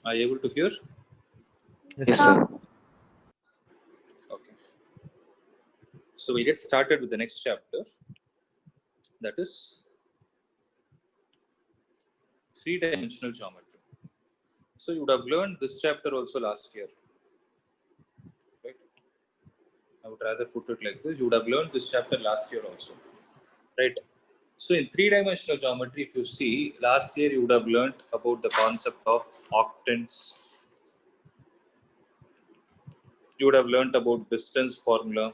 Are you able to hear? Yes, sir. Okay. So we'll get started with the next chapter. That is three-dimensional geometry. So you would have learned this chapter also last year, right? I would rather put it like this. You would have learned this chapter last year also, right? So in three-dimensional geometry, if you see, last year you would have learned about the concept of octants. You would have learned about distance formula.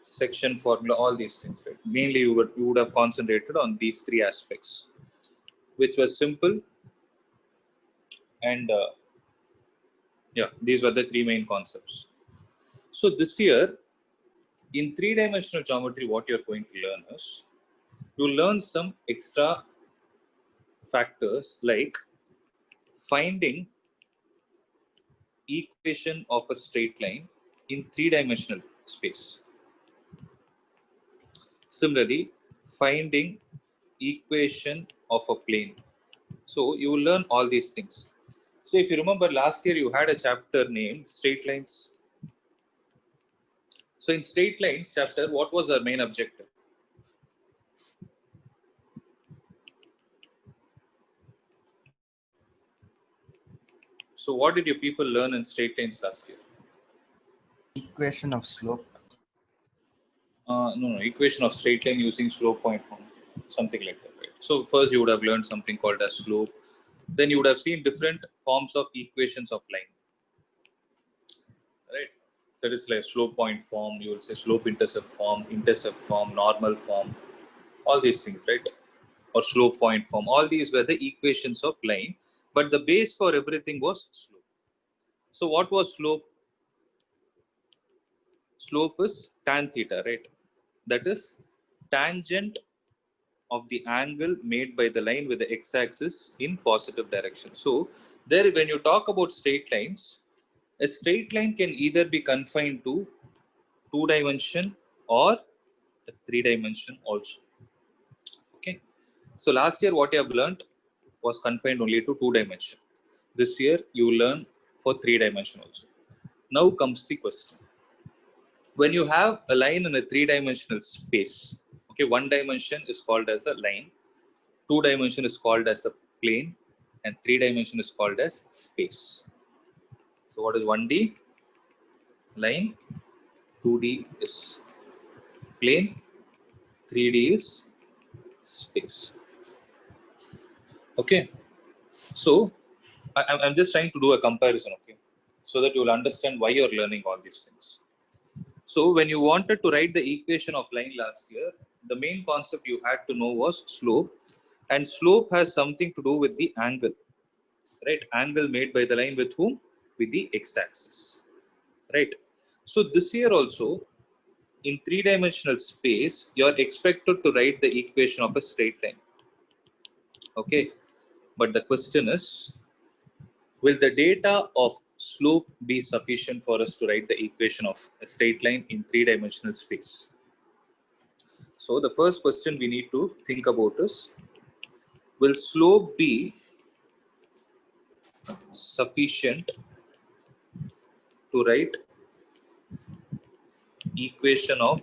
Section formula, all these things, right? Mainly you would have concentrated on these three aspects, which was simple and yeah, these were the three main concepts. So this year in three-dimensional geometry, what you're going to learn is you learn some extra factors like finding equation of a straight line in three-dimensional space. Similarly, finding equation of a plane. So you will learn all these things. So if you remember last year, you had a chapter named straight lines. So in straight lines chapter, what was our main objective? So what did your people learn in straight lines last year? Equation of slope. No, equation of straight line using slope point form, something like that, right? So first you would have learned something called as slope. Then you would have seen different forms of equations of line, right? That is like slope point form, you will say slope intercept form, normal form, all these things, right? Or slope point form. All these were the equations of line, but the base for everything was slope. So what was slope? Slope is tan theta, right? That is tangent of the angle made by the line with the x-axis in positive direction. So there, when you talk about straight lines, a straight line can either be confined to 2-dimension or a 3-dimension also. Okay. So last year what you have learned was confined only to 2-dimension. This year you learn for 3-dimension also. Now comes the question. When you have a line in a 3-dimensional space, okay, 1 dimension is called as a line, 2-dimension is called as a plane, and 3-dimension is called as space. So what is 1D? Line. 2D is plane. 3D is space. Okay. So I'm just trying to do a comparison, okay, so that you will understand why you're learning all these things. So when you wanted to write the equation of line last year, the main concept you had to know was slope, and slope has something to do with the angle, right? Angle made by the line with whom? With the x-axis, right? So this year also, in 3-dimensional space, you are expected to write the equation of a straight line, okay? But the question is, will the data of slope be sufficient for us to write the equation of a straight line in 3-dimensional space? So the first question we need to think about is, will slope be sufficient to write equation of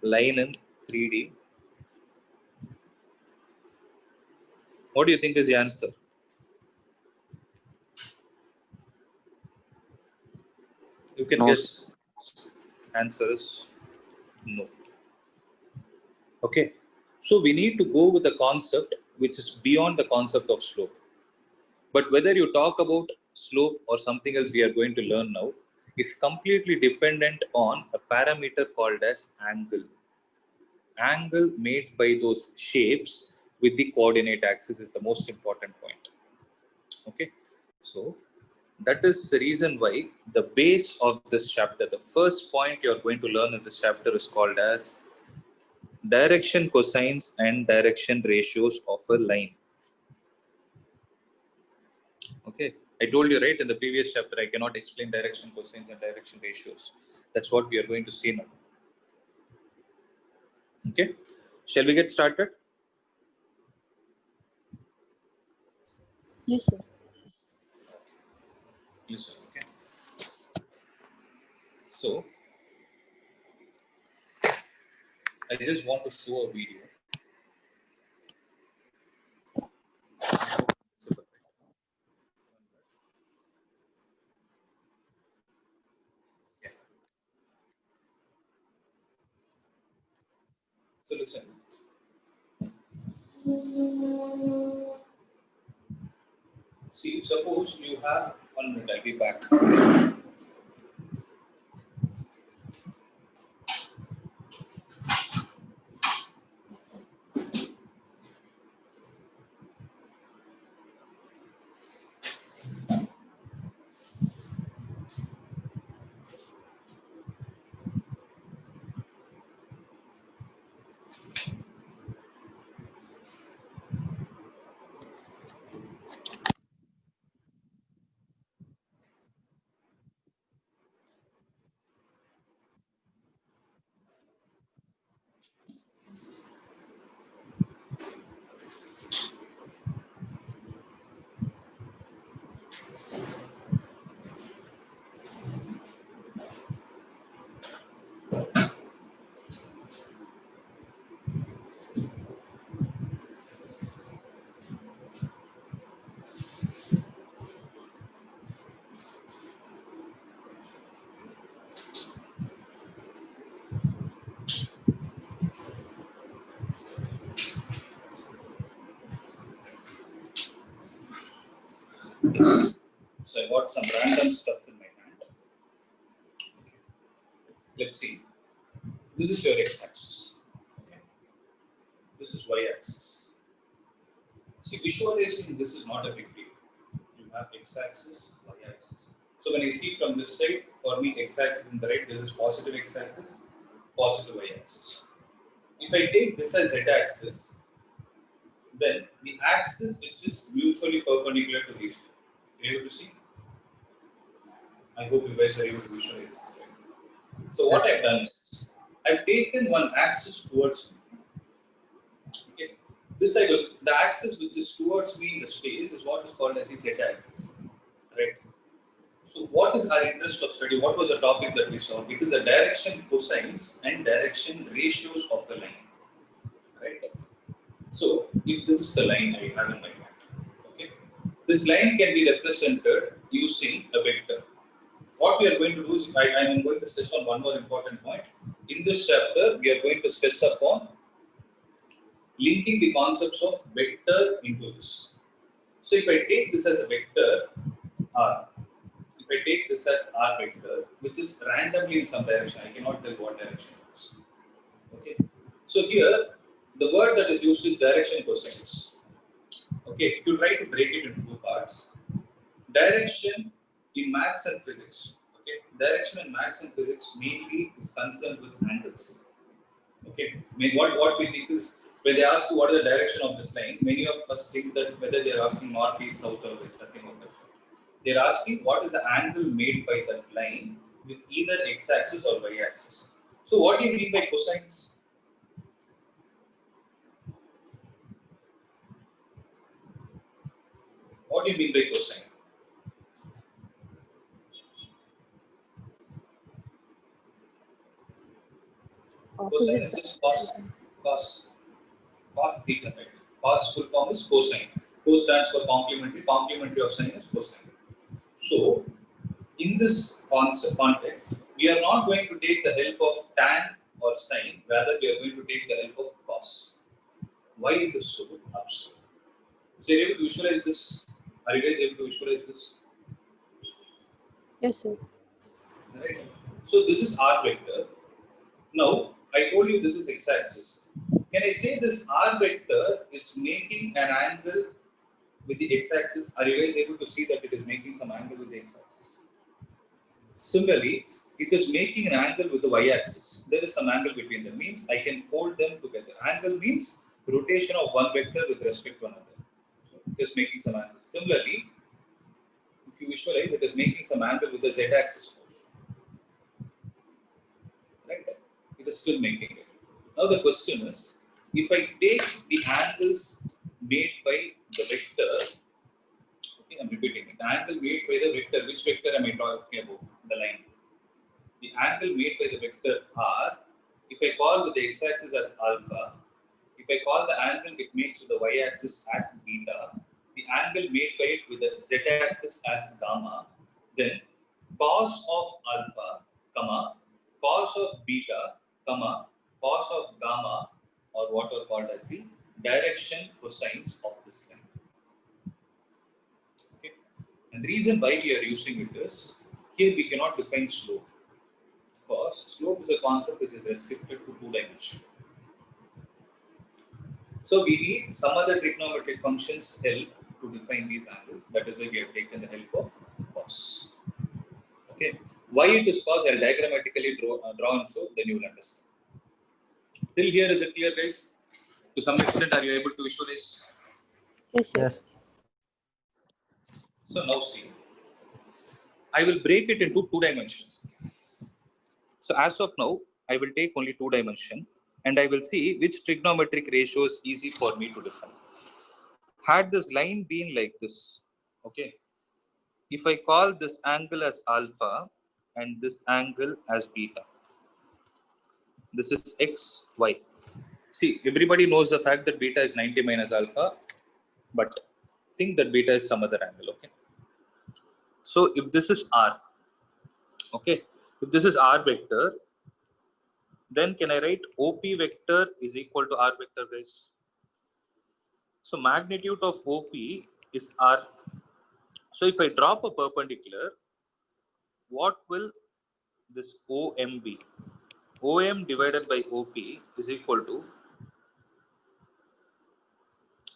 line in 3D? What do you think is the answer? You can guess. Answer is no. Okay. So we need to go with a concept which is beyond the concept of slope. But whether you talk about slope or something else we are going to learn now is completely dependent on a parameter called as angle. Angle made by those shapes with the coordinate axis is the most important point. Okay. So that is the reason why the base of this chapter, the first point you are going to learn in this chapter is called as direction cosines and direction ratios of a line. Okay, I told you right in the previous chapter, I cannot explain direction cosines and direction ratios. That's what we are going to see now. Okay, shall we get started? Yes, sir. Listen, okay. So I just want to show a video. So listen. See, suppose you have 1 minute, I'll be back. Yes. So I got some random stuff in my hand. Let's see. This is your x-axis. Okay. This is y-axis. See, visualizing this is not a big deal. You have x-axis, y-axis. So when I see from this side, for me x-axis in the right, this is positive x-axis, positive y-axis. If I take this as z-axis, then the axis which is mutually perpendicular to these two. Are you able to see? I hope you guys are able to visualize this. Right? So what I've done is, I've taken one axis towards me. Okay. This side, the axis which is towards me in the space is what is called as the z-axis. Right? So what is our interest of study? What was the topic that we saw? It is the direction cosines and direction ratios of the line. Right? So if this is the line I have in my mind, okay, this line can be represented using a vector. What we are going to do is, I am going to stress on one more important point. In this chapter, we are going to stress upon linking the concepts of vector into this. So if I take this as a vector R, if I take this as R vector, which is randomly in some direction, I cannot tell what direction it is. Okay. So here, the word that is used is direction cosines. Okay, if you try to break it into two parts, direction in maths and physics. Okay, direction in maths and physics mainly is concerned with angles. Okay, I mean what we think is when they ask you what is the direction of this line, many of us think that whether they are asking north, east, south, or west, nothing of that sort. They are asking what is the angle made by that line with either x-axis or y-axis. So what do you mean by cosines? What do you mean by cosine? Cosine is just cos theta, right? Cos full form is cosine. Cos stands for complementary. Complementary of sine is cosine. So, in this context, we are not going to take the help of tan or sine. Rather, we are going to take the help of cos. Why it is so absurd? So, are you able to visualize this? Are you guys able to visualize this? Yes, sir. Right. So, this is r vector. Now, I told you this is x-axis. Can I say this r vector is making an angle with the x-axis? Are you guys able to see that it is making some angle with the x-axis? Similarly, it is making an angle with the y-axis. There is some angle between them. Means I can fold them together. Angle means rotation of one vector with respect to another. So it is making some angle. Similarly, if you visualize, it is making some angle with the z-axis also. Right? It is still making it. Now the question is, if I take the angles made by the vector the angle made by the vector, which vector am I talking about? The line. The angle made by the vector r, if I call with the x-axis as alpha, if I call the angle it makes with the y-axis as beta, the angle made by it with the z-axis as gamma, then cos of alpha, comma, cos of beta, comma, cos of gamma, or what are called as the direction cosines of this line. Okay. And the reason why we are using it is, here we cannot define slope, because slope is a concept which is restricted to 2 dimensions. So we need some other trigonometric functions help to define these angles. That is why we have taken the help of cos. Okay. Why it is cos, I'll diagrammatically draw and show, then you will understand. Till here, is it clear, guys? To some extent, are you able to visualize? Yes, sir. Yes. So now see, I will break it into 2 dimensions. So as of now, I will take only 2 dimensions and I will see which trigonometric ratio is easy for me to define. Had this line been like this, okay, if I call this angle as alpha and this angle as beta, this is x, y. See, everybody knows the fact that beta is 90 minus alpha, but think that beta is some other angle, okay? So if this is r, okay, if this is r vector, then can I write OP vector is equal to r vector, guys? So magnitude of OP is r. So if I drop a perpendicular, what will this OM be? OM divided by OP is equal to,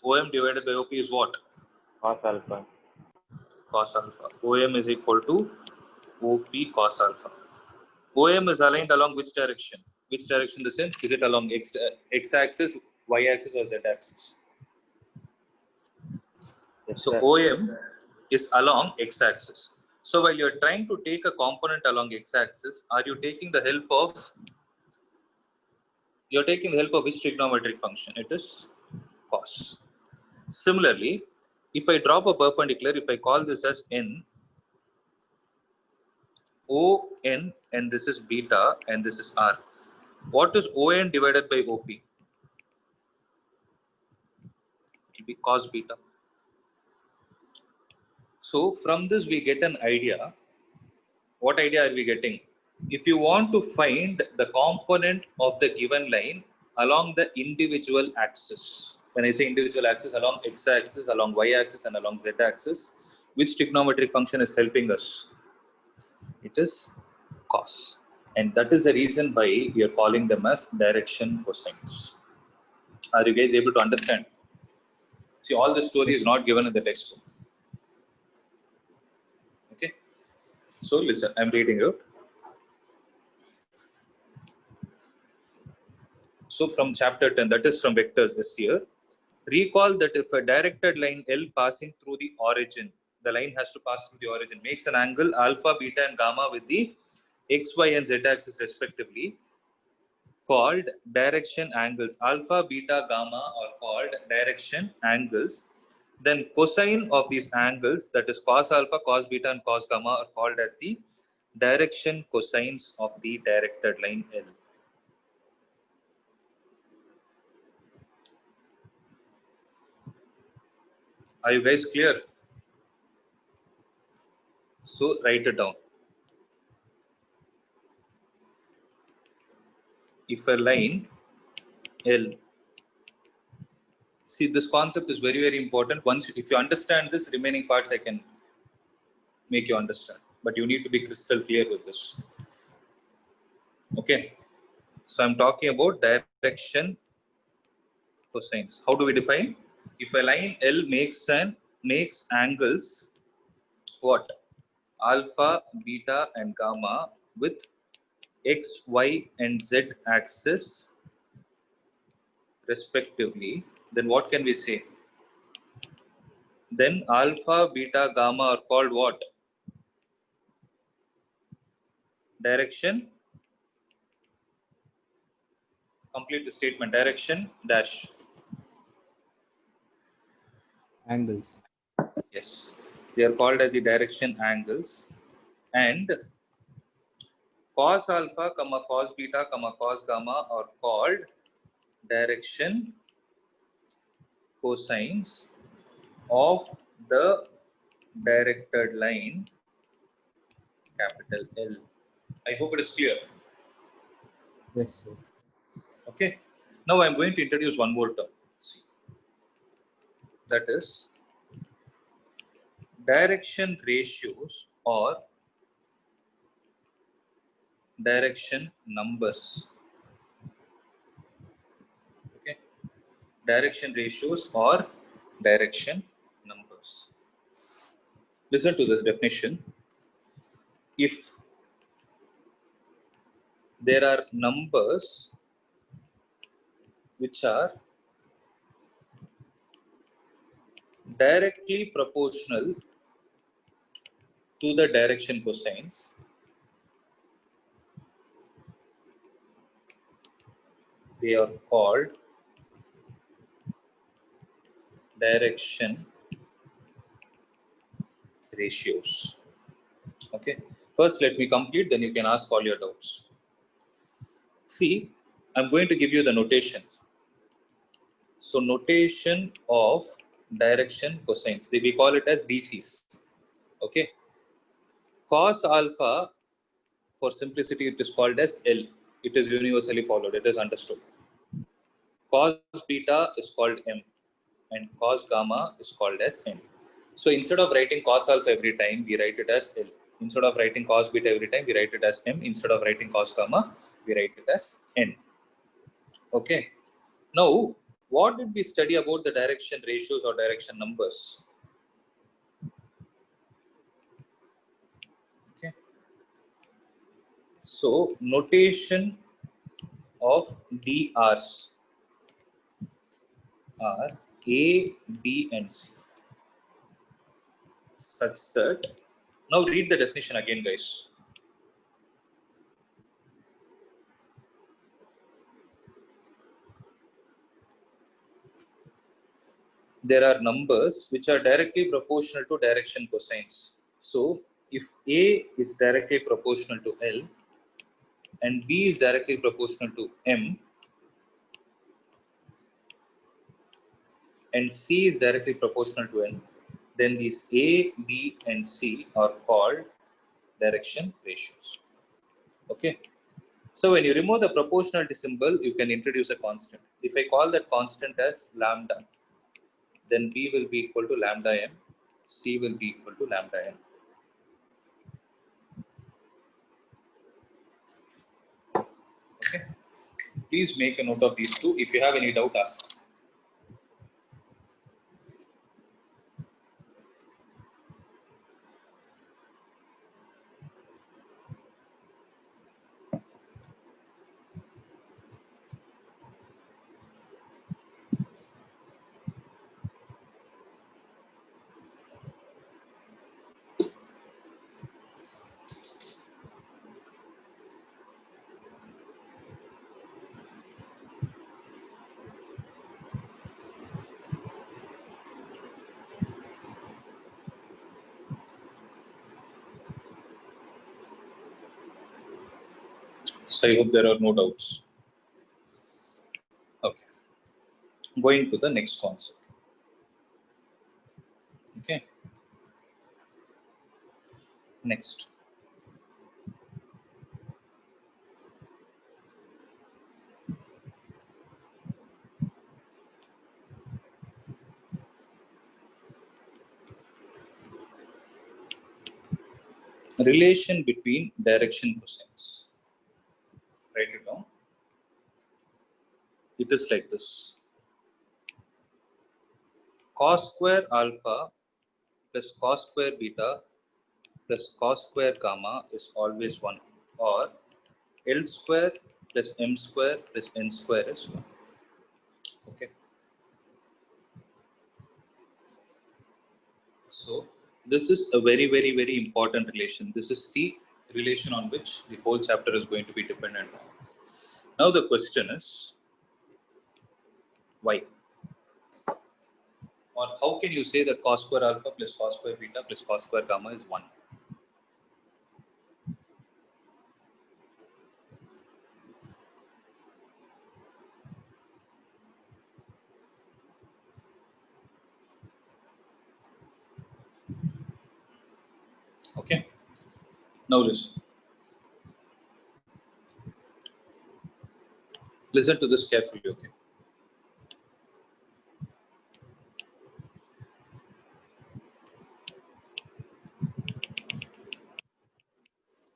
OM divided by OP is what? Cos alpha. Cos alpha. OM is equal to OP cos alpha. OM is aligned along which direction? Which direction in the sense? Is it along x-axis, y-axis or z-axis? Yes, So sir. OM is along x-axis. So while you are trying to take a component along x-axis, are you taking the help of, you are taking the help of which trigonometric function? It is cos. Similarly, if I drop a perpendicular, if I call this as n, ON, and this is beta and this is r. What is ON divided by OP? It will be cos beta. So from this we get an idea. What idea are we getting? If you want to find the component of the given line along the individual axis, when I say individual axis, along x-axis, along y-axis and along z-axis, which trigonometric function is helping us? It is cos. And that is the reason why we are calling them as direction cosines. Are you guys able to understand? See, all this story is not given in the textbook. Okay. So listen, I'm reading out. So from chapter 10, that is from vectors this year, recall that if a directed line L passing through the origin, the line has to pass through the origin, makes an angle alpha, beta and gamma with the x, y and z axis respectively, called direction angles. Alpha, beta, gamma are called direction angles. Then cosine of these angles, that is cos alpha, cos beta and cos gamma, are called as the direction cosines of the directed line L. Are you guys clear? So write it down. If a line L, see, this concept is very, very important. Once, if you understand this, remaining parts I can make you understand. But you need to be crystal clear with this. Okay. So I'm talking about direction cosines. How do we define? If a line L makes angles what? Alpha, beta, and gamma with x, y, and z axis respectively, then what can we say? Then alpha, beta, gamma are called what? Direction. Complete the statement. Direction dash. Angles. Yes. They are called as the direction angles. And cos alpha, comma cos beta, comma cos gamma are called direction cosines of the directed line, capital L. I hope it is clear. Yes, sir. Okay. Now I'm going to introduce one more term. See. That is direction ratios or direction numbers. Okay. Direction ratios or direction numbers. Listen to this definition. If there are numbers which are directly proportional to the direction cosines, they are called direction ratios. Okay. First, let me complete, then you can ask all your doubts. See, I'm going to give you the notations. So, notation of direction cosines, we call it as DCs. Okay. Cos alpha, for simplicity, it is called as L. It is universally followed, it is understood. Cos beta is called M, and cos gamma is called as N. So, instead of writing cos alpha every time, we write it as L. Instead of writing cos beta every time, we write it as M. Instead of writing cos gamma, we write it as N. Okay. Now, what did we study about the direction ratios or direction numbers? Okay. So, notation of DRs are A, B, and C, such that, now read the definition again, guys. There are numbers which are directly proportional to direction cosines. So, if A is directly proportional to L and B is directly proportional to M and C is directly proportional to N, then these A, B, and C are called direction ratios. Okay. So, when you remove the proportionality symbol, you can introduce a constant. If I call that constant as lambda, then B will be equal to lambda M, C will be equal to lambda N. Okay. Please make a note of these two. If you have any doubt, ask. So I hope there are no doubts. Okay. Going to the next concept. Okay. Next. Relation between direction cosines. Write it down. It is like this. Cos square alpha plus cos square beta plus cos square gamma is always 1, or L square plus M square plus N square is 1. Okay. So this is a very, very, very important relation. This is the relation on which the whole chapter is going to be dependent on. Now the question is, why? Or how can you say that cos square alpha plus cos square beta plus cos square gamma is 1? Okay. Now listen. Listen to this carefully, okay?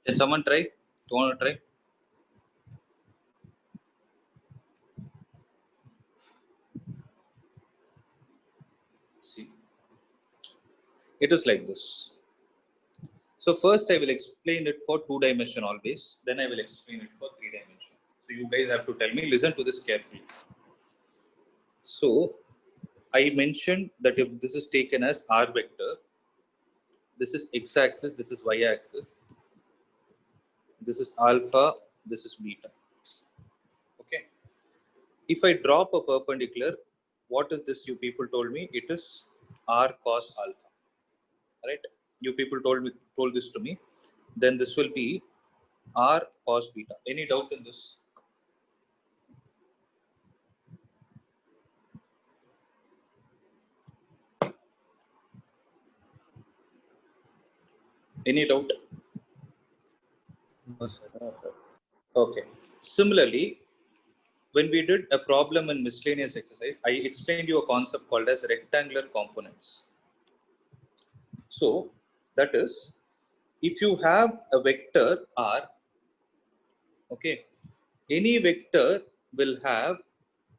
Can someone try? You want to try? See, it is like this. So first I will explain it for 2 dimension always, then I will explain it for 3 dimension. So you guys have to tell me, listen to this carefully. So I mentioned that if this is taken as r vector, this is x-axis, this is y-axis, this is alpha, this is beta. Okay. If I drop a perpendicular, what is this? You people told me it is r cos alpha, right? You people told this to me. Then this will be r cos beta. Any doubt in this? Any doubt? No, sir. Okay. Similarly, when we did a problem in miscellaneous exercise, I explained you a concept called as rectangular components. So that is, if you have a vector r, okay, any vector will have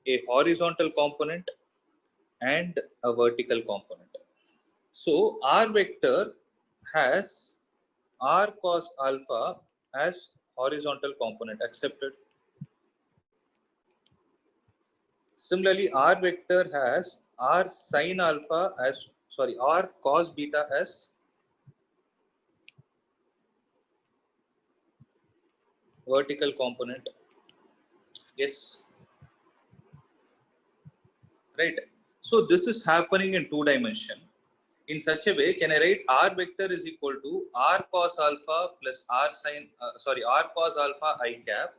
a horizontal component and a vertical component. So r vector has r cos alpha as horizontal component, accepted. Similarly, r vector has r sin alpha as, sorry, r cos beta as vertical component. Yes, right. So this is happening in 2 dimension. In such a way, can I write r vector is equal to r cos alpha plus r sin, r cos alpha I cap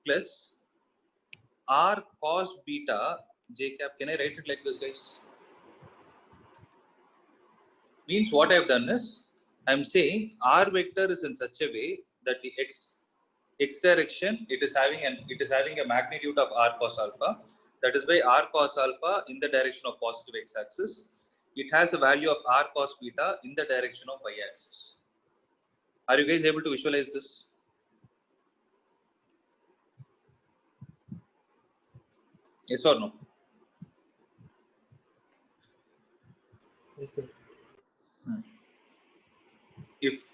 plus r cos beta j cap. Can I write it like this, guys? Means what I have done is, I am saying r vector is in such a way that the x direction, it is having a magnitude of r cos alpha. That is why r cos alpha in the direction of positive x axis, it has a value of r cos beta in the direction of y axis. Are you guys able to visualize this? Yes or no? Yes, sir. If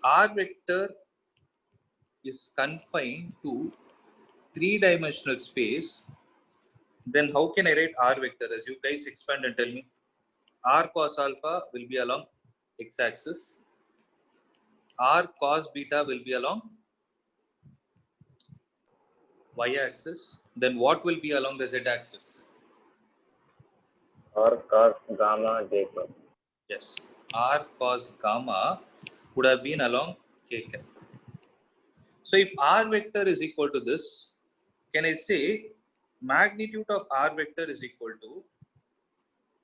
r vector is confined to 3-dimensional space, then how can I write r vector? As you guys expand and tell me. R cos alpha will be along x-axis. R cos beta will be along y-axis. Then what will be along the z-axis? और cos gamma j cap. Yes, r cos gamma would have been along k cap. So if r vector is equal to this, can I say magnitude of r vector is equal to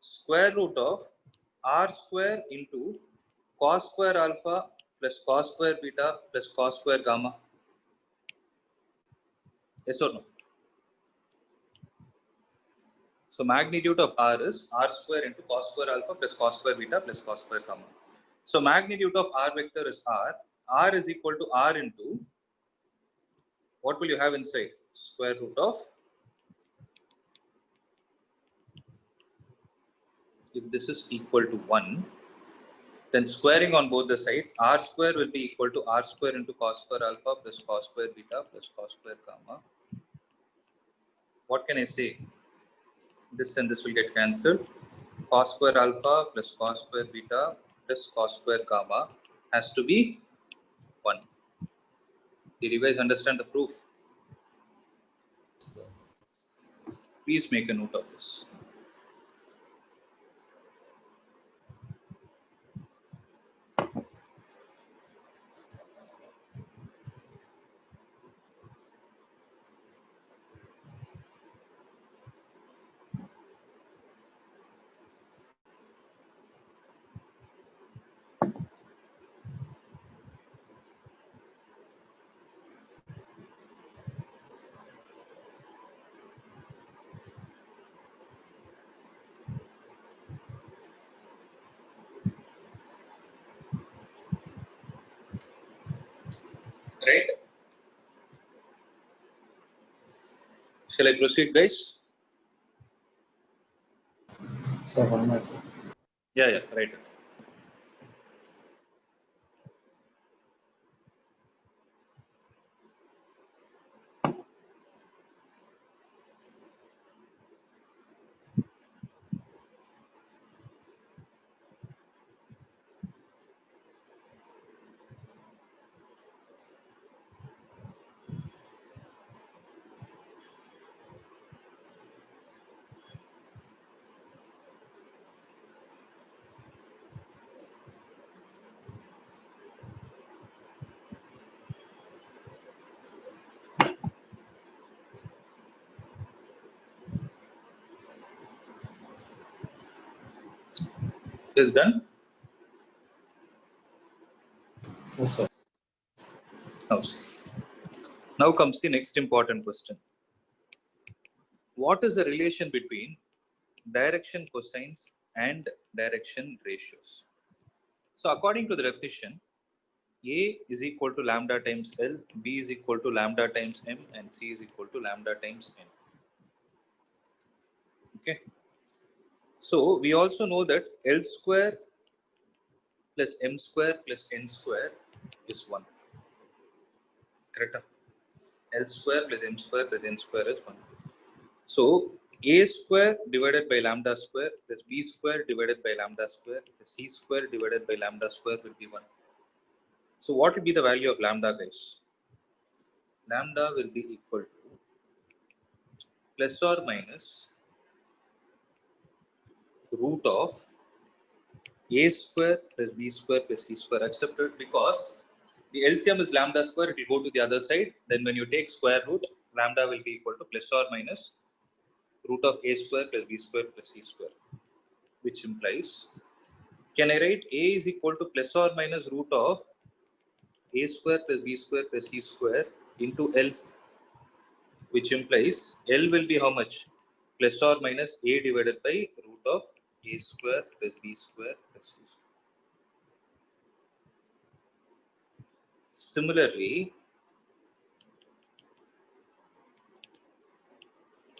square root of r square into cos square alpha plus cos square beta plus cos square gamma? Yes or no? So magnitude of r is r square into cos square alpha plus cos square beta plus cos square gamma. So magnitude of r vector is r. R is equal to r into, what will you have inside? Square root of, if this is equal to 1, then squaring on both the sides, r square will be equal to r square into cos square alpha plus cos square beta plus cos square gamma. What can I say? This and this will get cancelled. Cos square alpha plus cos square beta plus cos square gamma has to be 1. Did you guys understand the proof? Please make a note of this. right? Shall I proceed, guys? Sir, one more, sir. Yeah, right. Is done. Yes, sir. Now, now comes the next important question. What is the relation between direction cosines and direction ratios? So according to the definition, A is equal to lambda times L, B is equal to lambda times M, and C is equal to lambda times N. Okay. So we also know that L square plus M square plus N square is 1. Correct? L square plus M square plus N square is 1. So A square divided by lambda square plus B square divided by lambda square plus C square divided by lambda square will be 1. So what will be the value of lambda, guys? Lambda will be equal to plus or minus root of A square plus B square plus C square, accepted because the LCM is lambda square, it will go to the other side. Then when you take square root, lambda will be equal to plus or minus root of A square plus B square plus C square, which implies, can I write A is equal to plus or minus root of A square plus B square plus C square into L, which implies L will be how much? Plus or minus A divided by root of A square plus B square plus C square. Similarly,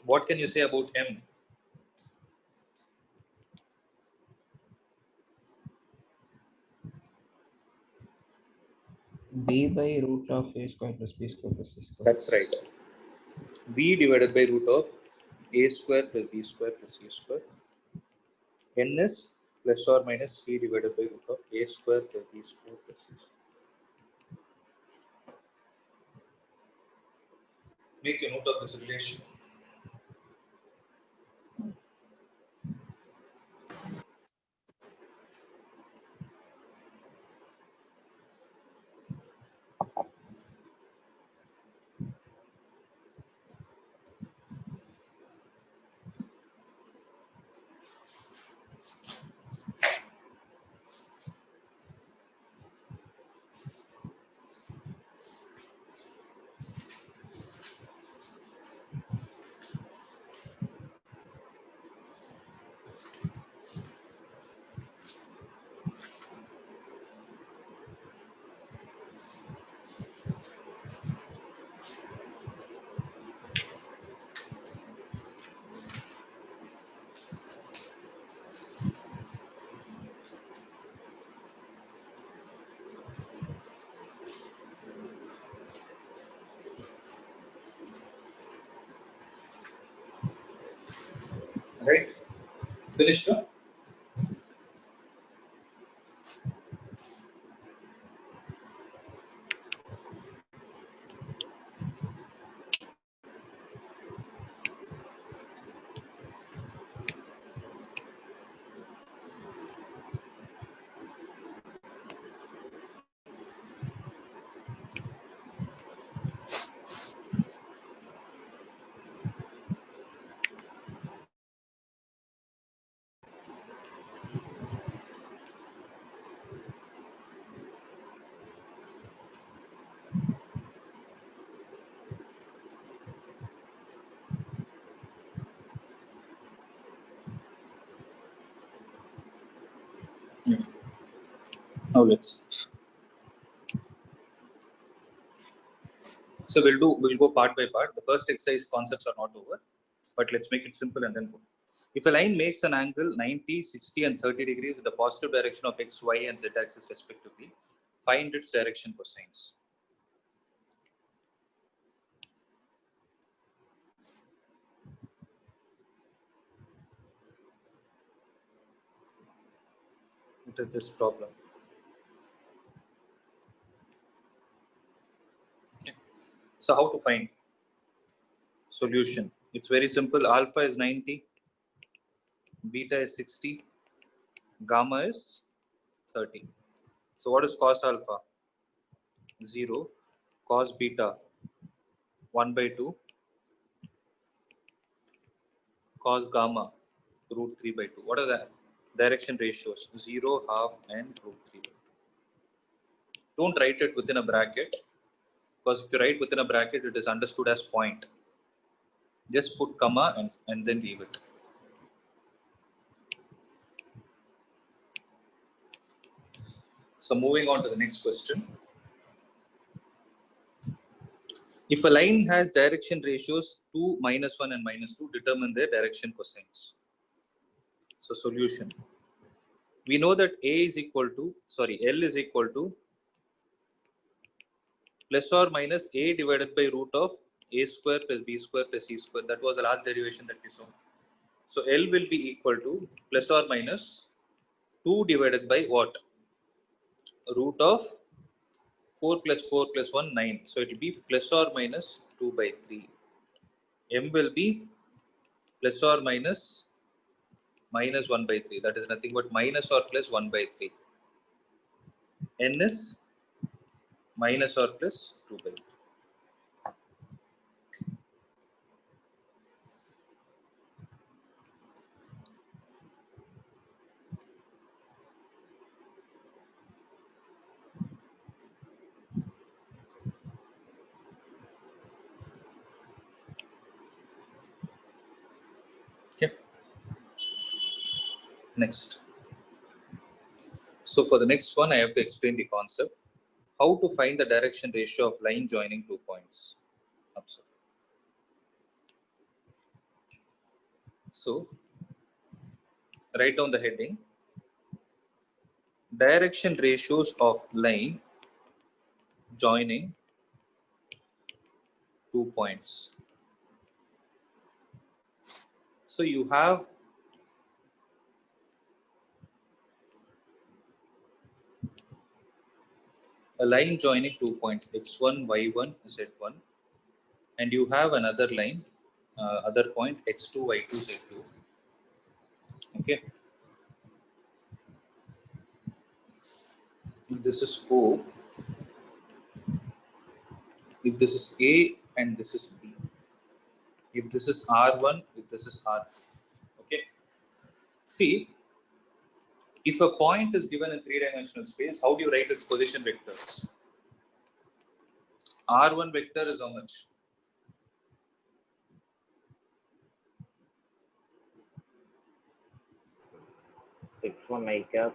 what can you say about M? B by root of A square plus B square plus C square. That's right. B divided by root of A square plus B square plus C square. N is plus or minus C divided by root of A square plus B square plus C square. Make a note of this relation. Right? Finished? No? Now let's. So we'll go part by part. The first exercise concepts are not over, but let's make it simple and then go. If a line makes an angle 90, 60 and 30 degrees with the positive direction of x, y and z axis respectively, find its direction cosines. What is this problem? Okay. So how to find solution? It's very simple. Alpha is 90, beta is 60, gamma is 30. So what is cos alpha? 0. Cos beta 1 by 2. Cos gamma root 3 by 2. What are the direction ratios? 0, half and root 3 by 2. Don't write it within a bracket, because if you write within a bracket, it is understood as point. Just put comma and then leave it. So moving on to the next question. If a line has direction ratios 2, -1 and -2, determine their direction cosines. So solution. We know that L is equal to plus or minus a divided by root of a square plus b square plus c square. That was the last derivation that we saw. So L will be equal to plus or minus 2 divided by what? Root of 4 plus 4 plus 1, 9. So it will be plus or minus 2 by 3. M will be plus or minus 1 by 3. That is nothing but minus or plus 1 by 3. N is minus or plus 2 by 3. Okay. Next. So for the next one, I have to explain the concept. How to find the direction ratio of line joining 2 points. Observe. So write down the heading. Direction ratios of line joining 2 points. So you have a line joining 2 points x1, y1, z1, and you have another line, other point x2, y2, z2. Okay. If this is O, if this is A and this is B, if this is R1, if this is R2. Okay. See, if a point is given in 3-dimensional space, how do you write its position vectors? R1 vector is how much? X1 I cap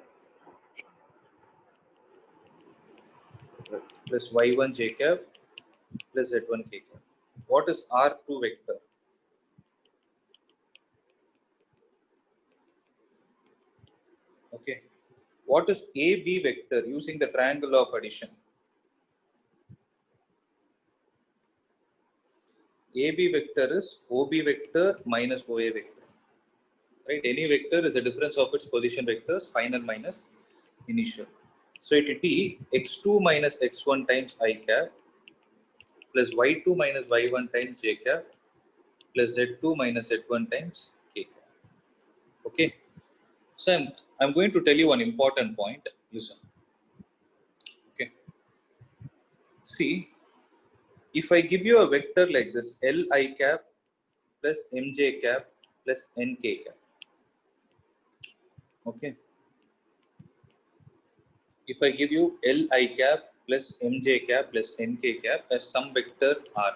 Plus y1 j cap plus z1 k cap. What is R2 vector? Okay. What is AB vector using the triangle of addition? AB vector is OB vector minus OA vector. Right? Any vector is the difference of its position vectors, final minus initial. So it will be x2 minus x1 times I cap plus y2 minus y1 times j cap plus z2 minus z1 times k cap. Okay. So I'm going to tell you one important point. Listen. Okay. See, if I give you a vector like this, Li cap plus mj cap plus nk cap. Okay. If I give you Li cap plus mj cap plus nk cap as some vector R,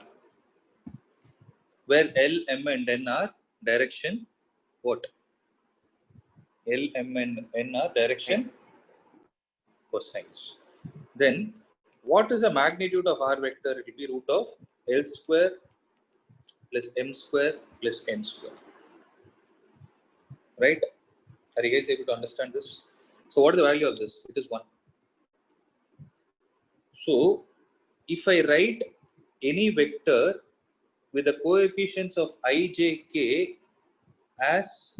where L, M and N are direction what? L, M and N are direction cosines. Then What is the magnitude of r vector? It will be root of L square plus m square plus n square. Right? Are you guys able to understand this? So what is the value of this? It is 1. So if I write any vector with the coefficients of ijk as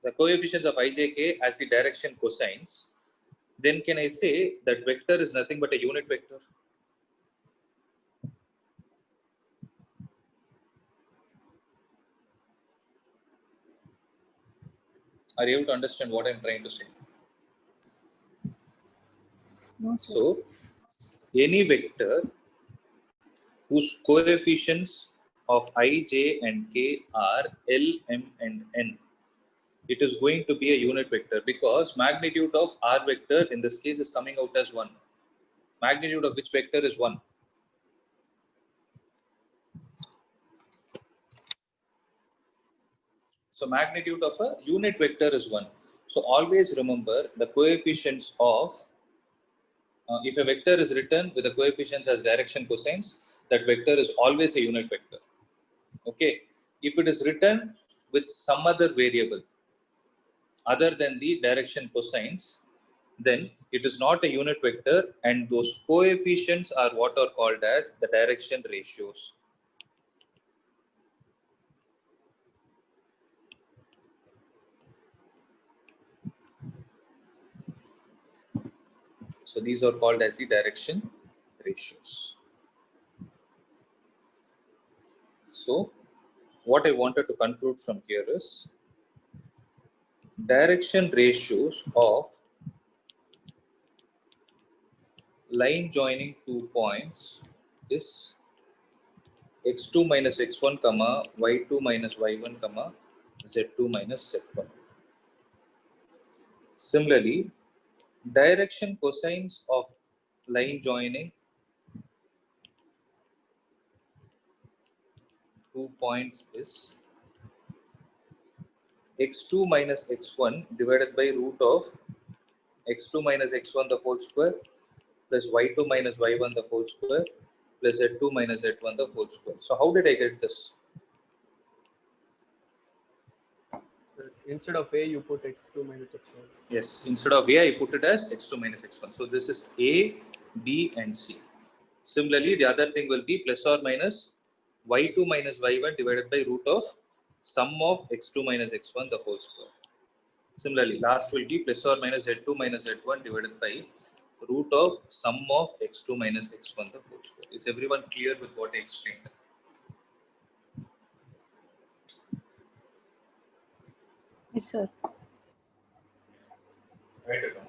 the coefficients of ijk as the direction cosines, then can I say that vector is nothing but a unit vector? Are you able to understand what I'm trying to say? No, sir. So any vector whose coefficients of I, J and K are L, M and N, it is going to be a unit vector because magnitude of R vector in this case is coming out as 1. Magnitude of which vector is 1? So magnitude of a unit vector is 1. So always remember the coefficients of, if a vector is written with the coefficients as direction cosines, that vector is always a unit vector. Okay. If it is written with some other variable other than the direction cosines, then it is not a unit vector, and those coefficients are what are called as the direction ratios. So these are called as the direction ratios. So what I wanted to conclude from here is direction ratios of line joining 2 points is x2 minus x1 comma y2 minus y1 comma z2 minus z1. Similarly, direction cosines of line joining 2 points is x2 minus x1 divided by root of x2 minus x1 the whole square plus y2 minus y1 the whole square plus z2 minus z1 the whole square. So how did I get this? Instead of a, you put x2 minus x1. Yes, instead of a, I put it as x2 minus x1. So this is a, b and c. Similarly, the other thing will be plus or minus y2 minus y1 divided by root of sum of x2 minus x1 the whole square. Similarly, last will be plus or minus z2 minus z1 divided by root of sum of x2 minus x1 the whole square. Is everyone clear with what I explained? Yes, sir. Right or wrong?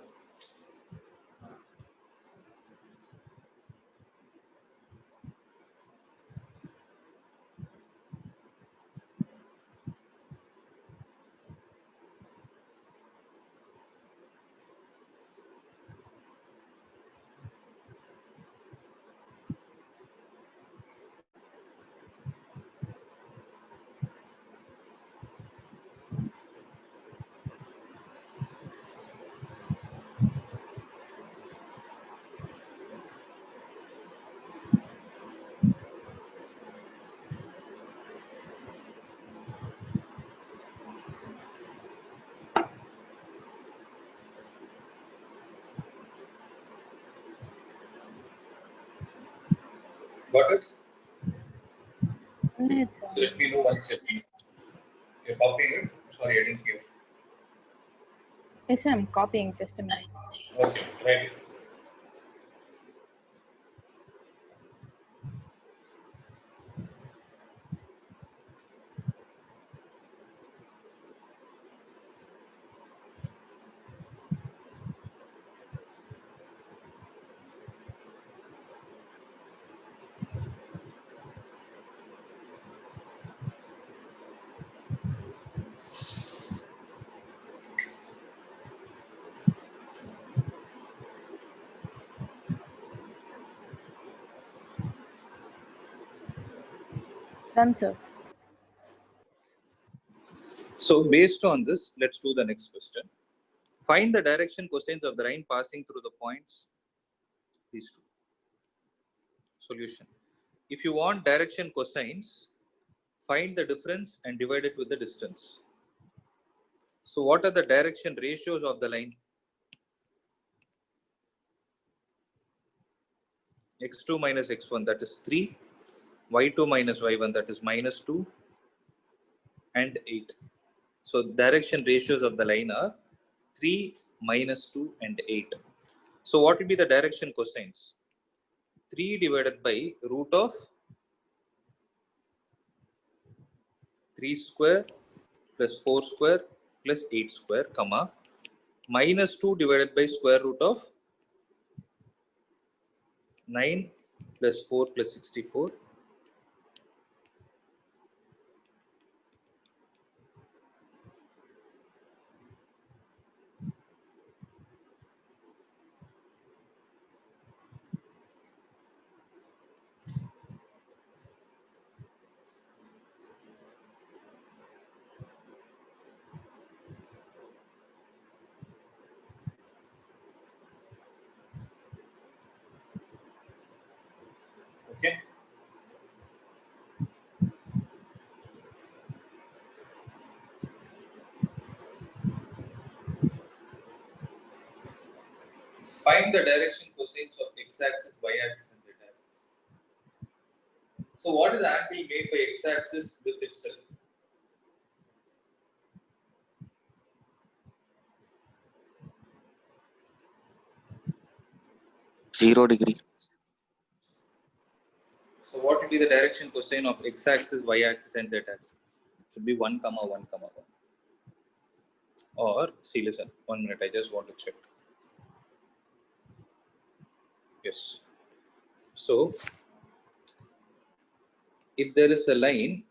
Got it? No, So sir. let me know one step. You're copying it? Sorry, I didn't hear. Yes, sir. I'm copying. Just a minute. Okay, right. Done, sir. So based on this, let's do the next question. Find the direction cosines of the line passing through the points these two. solution. If you want direction cosines, find the difference and divide it with the distance. So what are the direction ratios of the line? X2 minus x1, that is 3. Y2 minus y1, that is minus 2 and 8. So direction ratios of the line are 3, minus 2 and 8. So what will be the direction cosines? 3 divided by root of 3 square plus 4 square plus 8 square, comma, minus 2 divided by square root of 9 plus 4 plus 64. Okay. Find the direction cosines of x-axis, y-axis, and z-axis. So what is the angle made by x-axis with itself? 0 degree. So what will be the direction cosine of x-axis, y-axis, and z-axis? Should be 1, 1, 1. Or, see, listen, 1 minute, I just want to check. Yes. So, if there is a line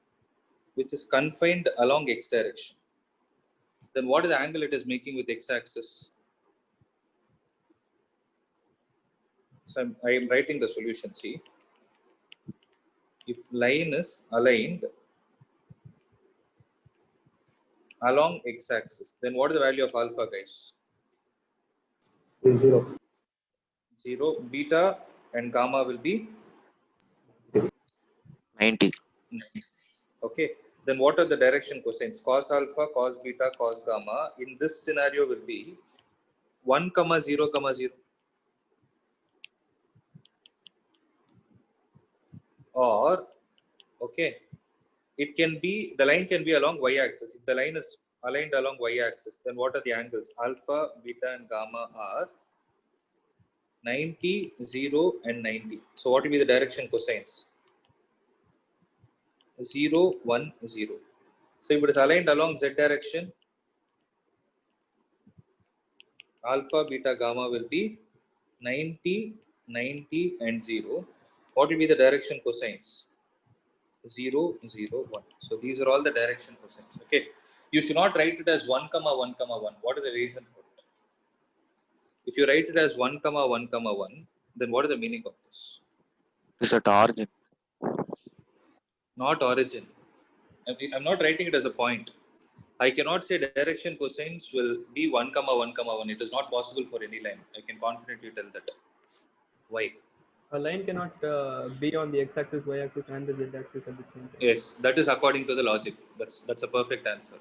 which is confined along x direction, then what is the angle it is making with x-axis? So I am writing the solution. See, if line is aligned along x-axis, then what is the value of alpha, guys? 0. 0. Beta and gamma will be 90. okay. Then what are the direction cosines? Cos alpha, cos beta, cos gamma in this scenario will be 1, 0, 0. Or, okay, it can be, the line can be along y-axis. If the line is aligned along y-axis, then what are the angles? Alpha, beta, and gamma are 90, 0, and 90. So what will be the direction cosines? 0, 1, 0. So if it is aligned along z direction, alpha, beta, gamma will be 90, 90, and 0. What will be the direction cosines? 0, 0, 1. So these are all the direction cosines. Okay. You should not write it as 1, 1, 1. What is the reason for it? If you write it as 1, 1, 1, then what is the meaning of this? Is at origin. Not origin. I'm not writing it as a point. I cannot say direction cosines will be 1, 1, 1. It is not possible for any line. I can confidently tell that. Why? A line cannot be on the x-axis, y-axis, and the z-axis at the same time. Yes, that is according to the logic. That's a perfect answer.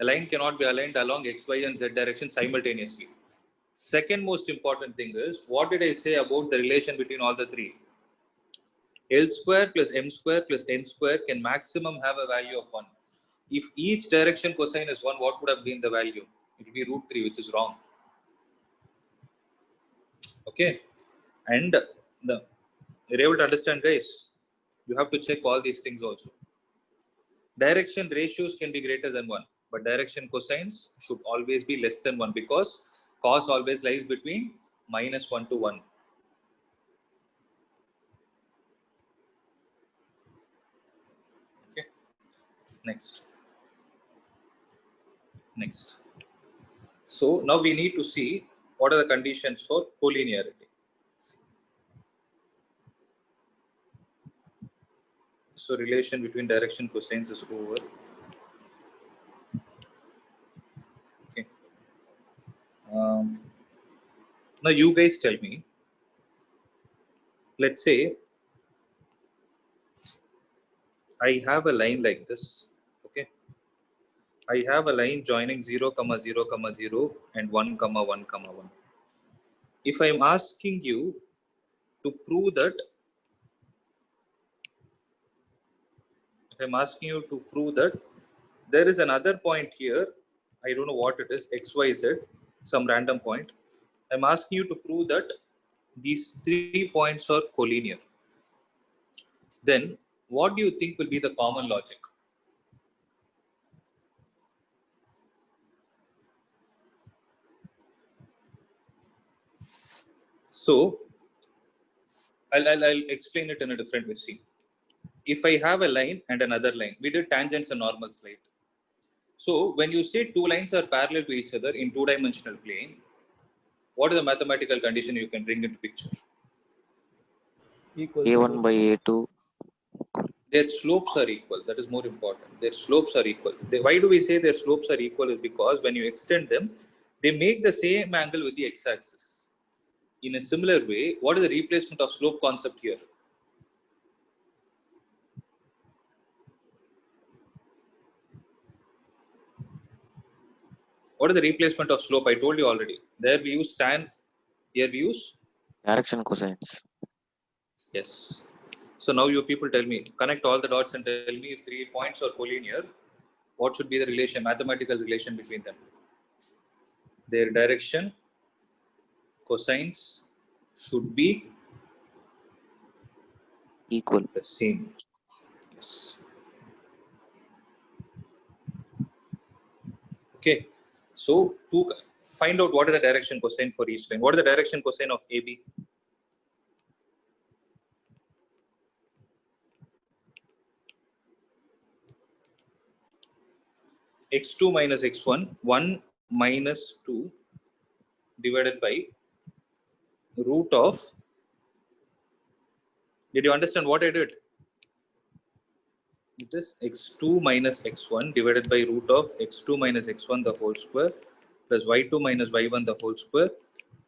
A line cannot be aligned along x, y, and z direction simultaneously. Second most important thing is, what did I say about the relation between all the three? L square plus m square plus n square can maximum have a value of 1. If each direction cosine is 1, what would have been the value? It will be root 3, which is wrong. Okay. And you're able to understand, guys? You have to check all these things also. Direction ratios can be greater than 1, but direction cosines should always be less than 1 because cos always lies between minus 1 to 1. Okay. Next. So now we need to see what are the conditions for collinearity. So relation between direction cosines is over. Okay. Now you guys tell me. Let's say I have a line like this. Okay. I have a line joining 0, 0, 0 and 1, 1, 1. If I'm asking you to prove that, there is another point here, I don't know what it is, X, Y, Z, some random point. I'm asking you to prove that these 3 points are collinear. Then what do you think will be the common logic? So I'll explain it in a different way. See, if I have a line and another line, we did tangents and normals, right? So when you say two lines are parallel to each other in two-dimensional plane, what is the mathematical condition you can bring into picture? Equal. A1 by A2. Their slopes are equal. That is more important. Their slopes are equal. Why do we say their slopes are equal? Is because when you extend them, they make the same angle with the x-axis. In a similar way, what is the replacement of slope concept here? What is the replacement of slope? I told you already. There we use tan. Here we use. Direction cosines. Yes. So now you people tell me, connect all the dots and tell me if 3 points are collinear, what should be the relation, mathematical relation between them? Their direction cosines should be Equal. the same. Yes. Okay. So to find out what is the direction cosine for each line, what is the direction cosine of AB? X2 minus x1, 1 minus 2 divided by root of. Did you understand what I did? It is x2 minus x1 divided by root of x2 minus x1 the whole square plus y2 minus y1 the whole square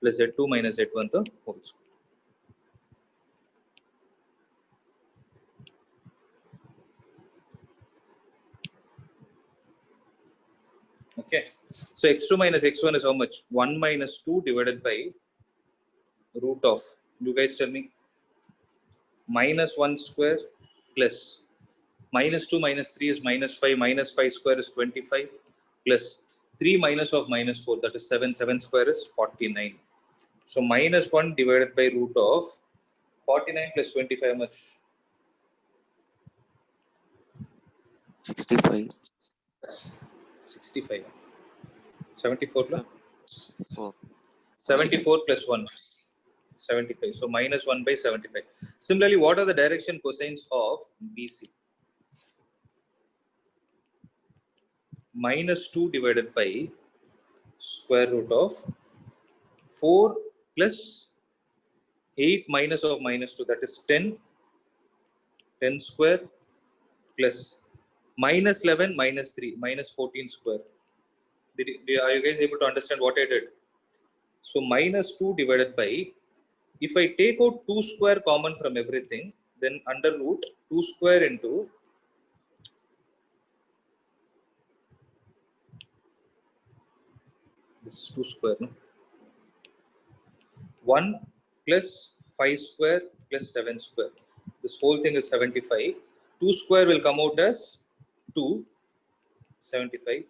plus z2 minus z1 the whole square. Okay. So x2 minus x1 is how much? 1 minus 2 divided by root of, you guys tell me, minus 1 square plus minus 2 minus 3 is minus 5 square is 25 plus 3 minus of minus 4, that is 7 square is 49. So minus 1 divided by root of 49 plus 25 much? 65. 65. 74 plus? Oh. 74 plus 1. 75. So minus 1 by 75. Similarly, what are the direction cosines of BC? Minus 2 divided by square root of 4 plus 8 minus of minus 2, that is 10. 10 square plus minus 11 minus 3 minus 14 square. Are you guys able to understand what I did? So minus 2 divided by, if I take out 2 square common from everything, then under root 2 square into this is 2 square, no? 1 plus 5 square plus 7 square. This whole thing is 75. 2 square will come out as 2, 75.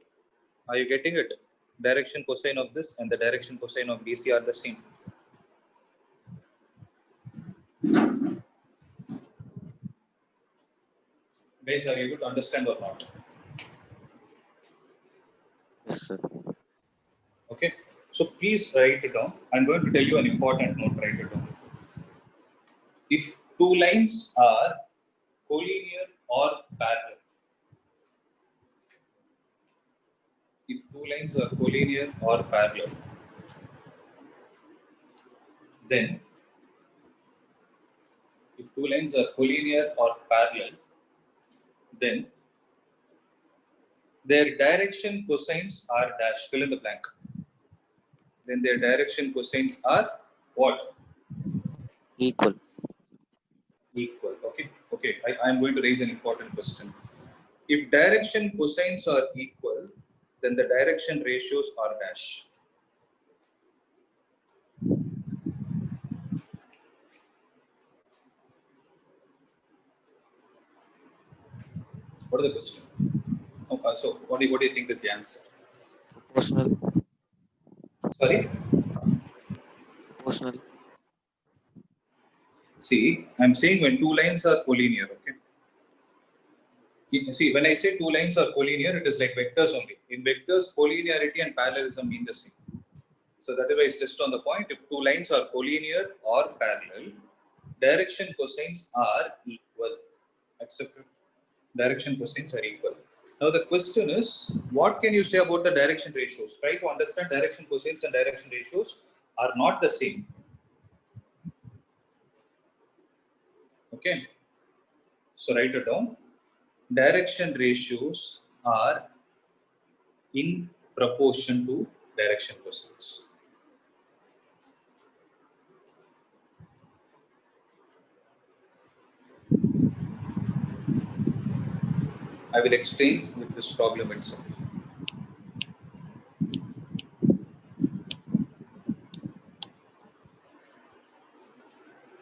Are you getting it? Direction cosine of this and the direction cosine of BC are the same. Guys, are you able to understand or not? Yes, sir. Okay. So please write it down. I'm going to tell you an important note. Write it down. If two lines are collinear or parallel, if two lines are collinear or parallel, then if two lines are collinear or parallel, then their direction cosines are dash. Fill in the blank. Then their direction cosines are what? Equal. Equal. Okay. Okay, I'm going to raise an important question. If direction cosines are equal, then the direction ratios are dash. What is the question? Okay, so what do you think is the answer? Proportional. Sorry? Proportional. See, I'm saying when two lines are collinear, okay? See, when I say two lines are collinear, it is like vectors only. In vectors, collinearity and parallelism mean the same. So that is why it's just on the point. If two lines are collinear or parallel, direction cosines are equal. Accepted? Direction cosines are equal. Now the question is, what can you say about the direction ratios? Try to understand direction cosines and direction ratios are not the same. Okay. So write it down. Direction ratios are in proportion to direction cosines. I will explain with this problem itself.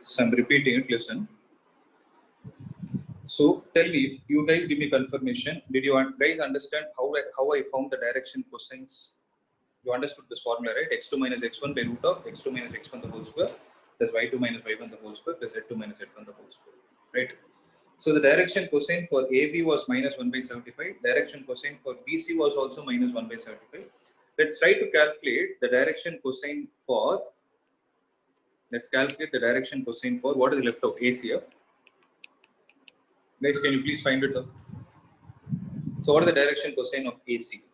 So I'm repeating it, listen. So tell me, you guys give me confirmation. Did you guys understand how I found the direction cosines? You understood this formula, right? X2 minus x1 by root of x2 minus x1 the whole square plus y2 minus y1 the whole square plus z2 minus z1 the whole square, right? So the direction cosine for AB was minus 1 by 75. Direction cosine for BC was also minus 1 by 75. Let's try to calculate the direction cosine for, let's calculate the direction cosine for, what is left out? AC here. Guys, can you please find it out? So what is the direction cosine of AC?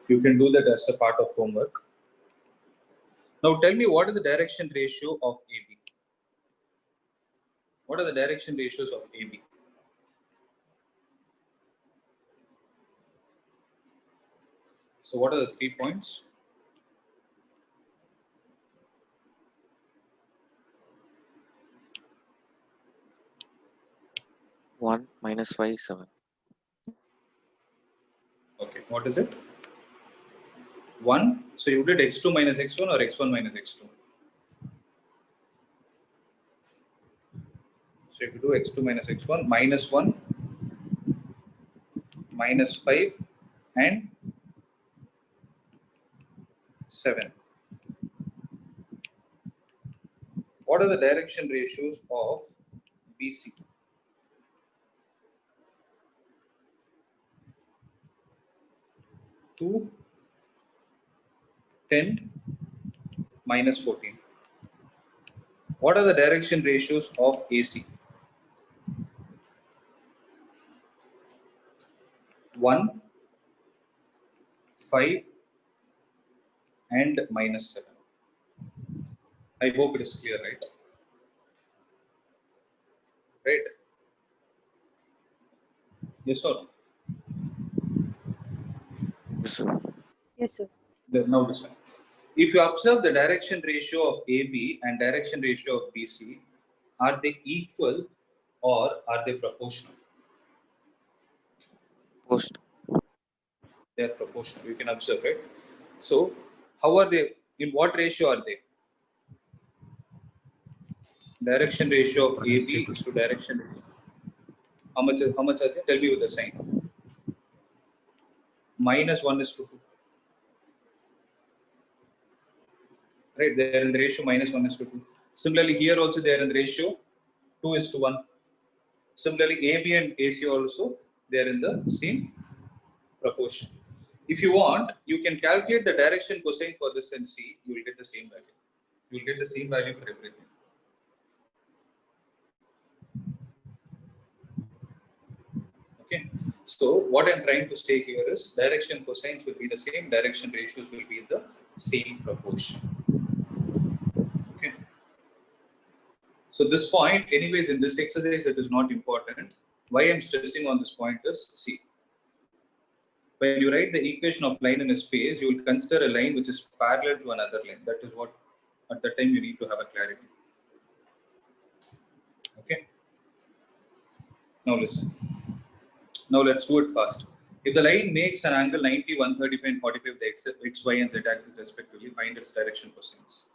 You can do that as a part of homework. Now tell me, what is the direction ratio of AB? What are the direction ratios of AB? So what are the 3 points? One minus 5, 7. Okay, what is it? 1. So you did x2 minus x1 or x1 minus x2? So if you do x2 minus x1, minus 1, minus 5, and 7. What are the direction ratios of BC? Two, 10, minus 14. What are the direction ratios of AC? 1, 5, and minus 7. I hope it is clear, right? Right? Yes or no? Yes, sir. Yes, sir. Now listen. If you observe the direction ratio of AB and direction ratio of BC, are they equal or are they proportional? Post. They are proportional. You can observe, right? So, how are they? In what ratio are they? Direction ratio of AB is to direction ratio. How much are they? Tell me with the sign. Minus 1 is to 2. Right? They are in the ratio minus 1 is to 2. Similarly, here also they are in the ratio 2 is to 1. Similarly, AB and AC also, they are in the same proportion. If you want, you can calculate the direction cosine for this and see, you will get the same value. You will get the same value for everything. Okay. So what I'm trying to say here is direction cosines will be the same, direction ratios will be the same proportion. Okay. So this point, anyways, in this exercise, it is not important. Why I'm stressing on this point is, see, when you write the equation of line in a space, you will consider a line which is parallel to another line. That is what, at that time, you need to have a clarity. Okay. Now listen. Now let's do it fast. If the line makes an angle 90, 135, and 45, the x, y, and z axis respectively, find its direction cosines.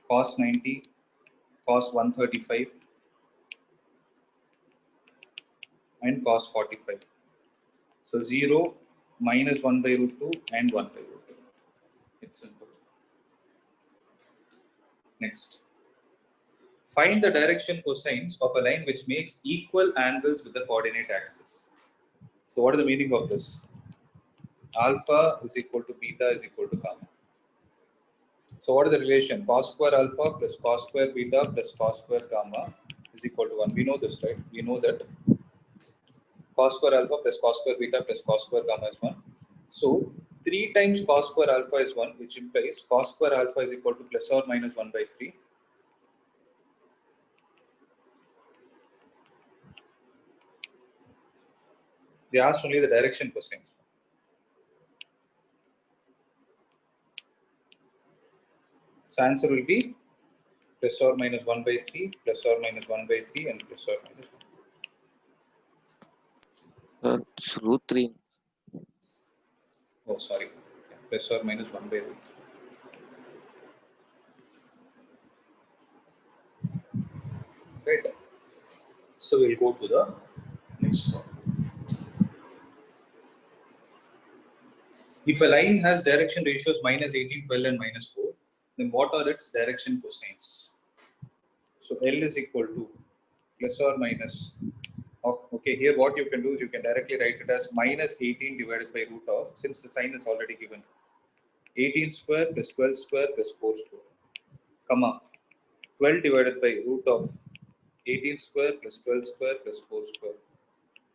Cos 90, cos 135, and cos 45. So 0, minus 1 by root 2, and 1 by root 2. It's simple. Next. Find the direction cosines of a line which makes equal angles with the coordinate axis. So what is the meaning of this? Alpha is equal to beta is equal to gamma. So what is the relation? Cos square alpha plus cos square beta plus cos square gamma is equal to 1. We know this, right? We know that cos square alpha plus cos square beta plus cos square gamma is 1. So 3 times cos square alpha is 1, which implies cos square alpha is equal to plus or minus 1 by 3. They asked only the direction cosines. So answer will be plus or minus 1 by 3, plus or minus 1 by 3, and plus or minus 1. It's root 3. Oh, sorry. Plus or minus 1 by root 3. Right. So we'll go to the next one. If a line has direction ratios minus 18, 12, and minus 4, then what are its direction cosines? So L is equal to plus or minus. Okay, here what you can do is you can directly write it as minus 18 divided by root of, since the sign is already given, 18 square plus 12 square plus 4 square, comma, 12 divided by root of 18 square plus 12 square plus 4 square,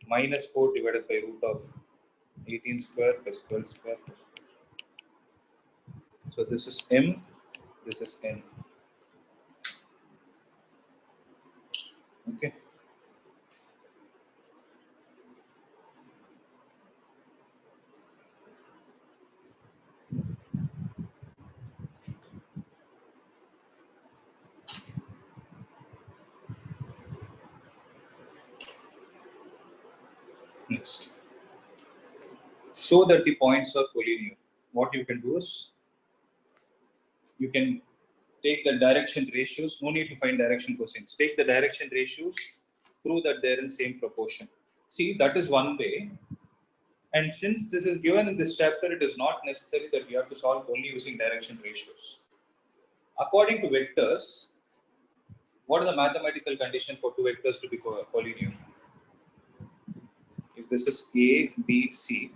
minus 4 divided by root of 18 square plus 12 square plus 4 square. So this is M, this is N. Okay. Next. Show that the points are collinear. What you can do is, you can take the direction ratios, no need to find direction cosines. Take the direction ratios, prove that they're in same proportion. See, that is one way. And since this is given in this chapter, it is not necessary that you have to solve only using direction ratios. According to vectors, what is the mathematical condition for two vectors to be collinear? If this is A, B, C,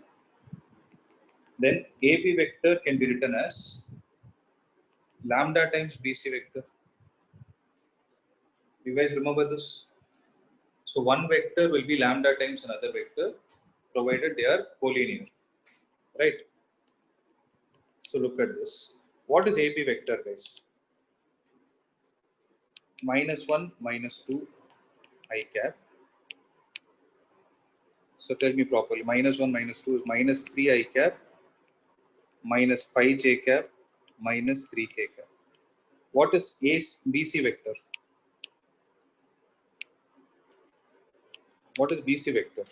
then AB vector can be written as lambda times BC vector. You guys remember this? So one vector will be lambda times another vector, provided they are collinear, right? So look at this. What is AB vector, guys? Minus 1, minus 2, I cap. So tell me properly. Minus 1, minus 2 is minus 3 I cap, minus 5 j cap, minus 3 k cap. What is BC vector? What is BC vector?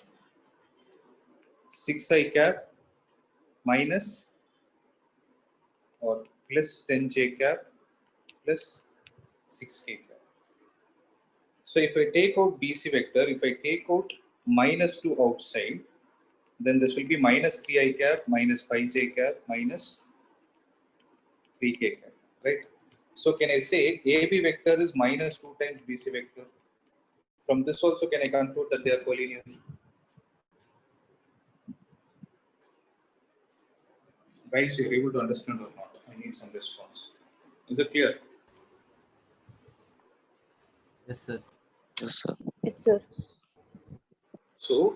6 I cap minus or plus 10 j cap plus 6 k cap. So if I take out BC vector, if I take out minus 2 outside, then this will be minus 3 I cap minus 5 j cap minus 3 k cap, right? So can I say AB vector is minus 2 times BC vector? From this also can I conclude that they are collinear? Guys, you're able to understand or not? I need some response. Is it clear? Yes, sir. Yes, sir. Yes, sir. So,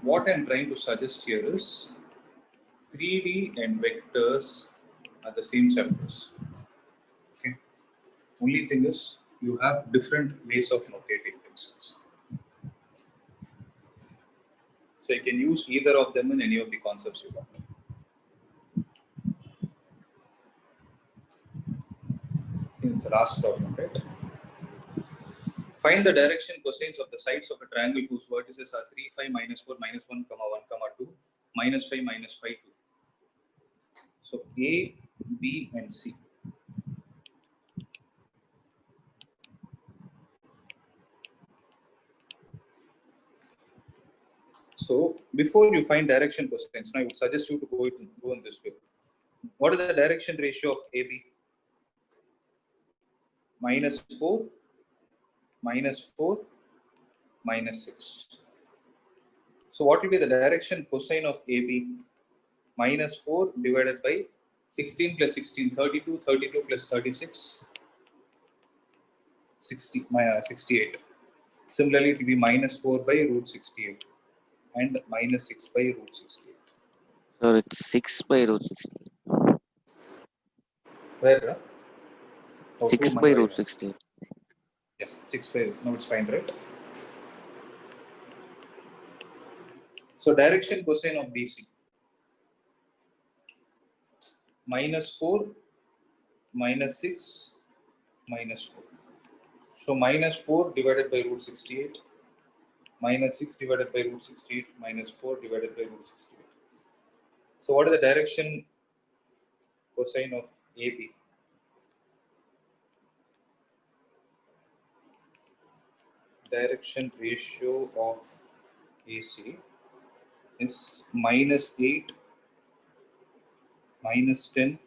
what I'm trying to suggest here is 3D and vectors are the same chapters. Okay. Only thing is you have different ways of notating things. So you can use either of them in any of the concepts you want. I think it's the last problem, right? Find the direction cosines of the sides of a triangle whose vertices are 3, 5, minus 4, minus 1, comma 1, comma 2, minus 5, minus 5, 2. So A, B, and C. So before you find direction cosines, I would suggest you to go in this way. What is the direction ratio of AB? Minus 4, minus 4, minus 6. So what will be the direction cosine of AB? Minus 4 divided by 16 plus 16, 32, 32 plus 36, 68. Similarly, it will be minus 4 by root 68 and minus 6 by root 68. Sir, it's 6 by root 16. Where? Oh, 6 2 by minus root 5. 16. Yeah, 6 by, no, it's fine, right? So direction cosine of BC. Minus 4, minus 6, minus 4. So minus 4 divided by root 68, minus 6 divided by root 68, minus 4 divided by root 68. So what is the direction cosine of AB? Direction ratio of AC is minus 8, minus 10,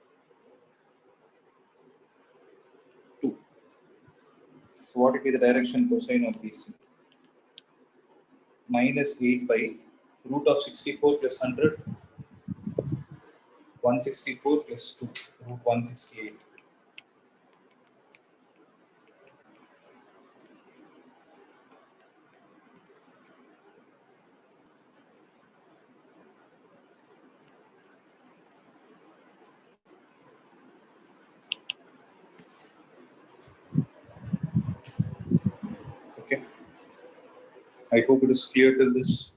2. So what would be the direction cosine of BC? Minus 8 by root of 64 plus 100, 164 plus 2, root 168. Okay. I hope it is clear till this.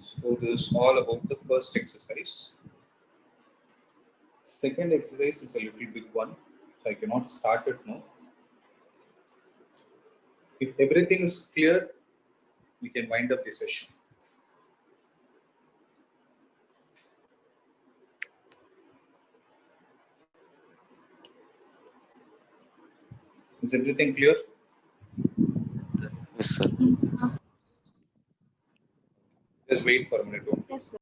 So this is all about the first exercise. Second exercise is a little big one, so I cannot start it now. If everything is clear, we can wind up the session. Is everything clear? Yes, sir. Just wait for a minute. Yes, sir.